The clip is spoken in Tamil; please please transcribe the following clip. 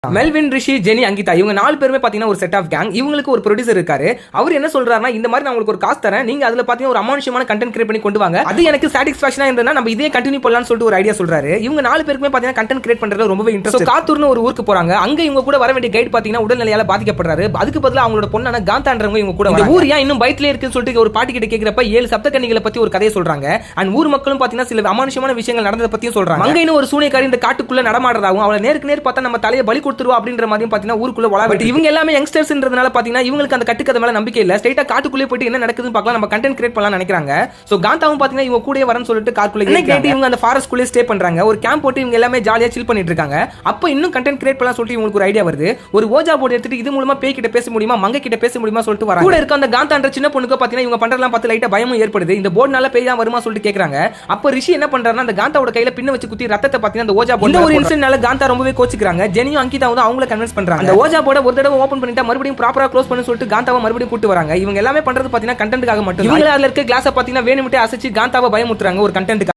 மெல்வின், ரிஷி, ஜெனி, அங்கிதா இவங்க 4 பேருமே பாத்தீங்கன்னா ஒரு செட் ஆஃப் கேங். இவங்களுக்கு ஒரு ப்ரொடியூசர் இருக்காரு. அவர் என்ன சொல்றாருன்னா, இந்த மாதிரி நான் உங்களுக்கு ஒரு காசு தரேன், நீங்க அதுல பாத்தீங்கன்னா ஒரு அமானுஷ்யமான கண்டென்ட் கிரியேட் பண்ணி கொண்டு வாங்க, அது எனக்கு சாட்டிஸ்ஃபேக்ஷனா இருந்ததுன்னா நம்ம இதே கண்டினியூ பண்ணலாம்னு சொல்லிட்டு ஒரு ஐடியா சொல்றாரு. இவங்க 4 பேருக்குமே பாத்தீங்கன்னா கண்டென்ட் கிரியேட் பண்றதுல ரொம்பவே இன்ட்ரெஸ்ட். காத்தூர்னு ஒரு ஊருக்கு போறாங்க. அங்க இவங்க கூட வர வேண்டிய கைட் பாத்தீங்கன்னா உடல்நிலையால பாதிக்கப்படுறாரு. அதுக்கு பதிலா அவங்களோட பொண்ணான காந்தான்றவங்க இவங்க கூட ஊர் ஏன் இன்னும் பயத்திலே இருக்குன்னு சொல்லிட்டு ஒரு பாட்டி கிட்ட கேக்குறப்ப 7 சப்தகன்னிகளை பத்தி ஒரு கதையை சொல்றாங்க. அண்ட் ஊர் மக்களும் பாத்தீங்கன்னா சில அமானுஷ்யமான விஷயங்கள் நடந்தத பத்தியும் சொல்றாங்க. அங்கேயும் ஒரு சூனியக்காரி இந்த காட்டுக்குள்ள நடமாடுறதாவும் அவளை நேருக்கு நேர் பார்த்தா நம்ம தலையை பலி கொடுத்துருவா அப்படின்ற மாதிரி பாத்தீங்கன்னா ஊருக்குள்ள வளா. பட் இவங்க எல்லாமே யங்ஸ்டர்ஸ்ன்றதுனால பாத்தீங்கன்னா இவங்களுக்கு அந்த கட்டுக்கதை மேல நம்பிக்கை இல்ல. ஸ்ட்ரைட்டா காட்டுக்குள்ளே போயிட்டு என்ன நடக்குதுன்னு பார்க்கலாம், நம்ம கண்டென்ட் கிரியேட் பண்ணலாம் நினைக்கிறாங்க. சோ காந்தாவும் பாத்தீங்கன்னா இவங்க கூடயே வரன்னு சொல்லிட்டு காட்டுக்குள்ள கேட்டு இவங்க அந்த ஃபாரஸ்ட் குள்ளே ஸ்டே பண்றாங்க. ஒரு கேம்ப் போட்டு இவங்க எல்லாமே ஜாலியா சில் பண்ணிட்டு இருக்காங்க. அப்ப இன்னும் கண்டென்ட் கிரியேட் பண்ணலாம் சொல்லிட்டு இவங்களுக்கு ஒரு ஐடியா வருது. ஒரு ஓஜா போர்டு எடுத்துட்டு இது மூலமா பேய் கிட்ட பேச முடியுமா, மங்க கிட்ட பேச முடியுமா சொல்லிட்டு வராங்க. கூட இருக்க அந்த காந்தான்ற சின்ன பொண்ணுக்கு பாத்தீங்கன்னா இவங்க பண்றதெல்லாம் பார்த்து லைட்டா பயமும் ஏற்படுது. இந்த போர்டுனால பேய் தான் வருமா சொல்லிட்டு கேக்குறாங்க. அப்ப ரிஷி என்ன பண்றாருன்னா அந்த காந்தாவோட கையில பின்ன வச்சு குத்தி ரத்தத்தை பாத்தீங்கன்னா அந்த ஓஜா போர்டு ஒரு இன்சிடென்ட்னால காந்தா ரொம்பவே கோச்சிக்கிறாங்க. ஜெனியும் அங்கிதாவும் அவங்கள கன்வின்ஸ் பண்றாங்க. அந்த ஓஜா போர்டை ஒரு தடவை ஓபன் பண்ணிட்டா மறுபடியும் ப்ராப்பரா க்ளோஸ் பண்ணு சொல்லிட்டு காந்தாவை மறுபடியும் கூட்டி வராங்க. இவங்க எல்லாமே பண்றது பாத்தீங்கன்னா கண்டென்ட்காக மட்டும். இவங்க அதுல இருக்க கிளாஸை பாத்தீங்கன்னா வேணும்ட்டே அசைச்சு காந்தாவை பயமுறுத்துறாங்க ஒரு கண்டென்ட்.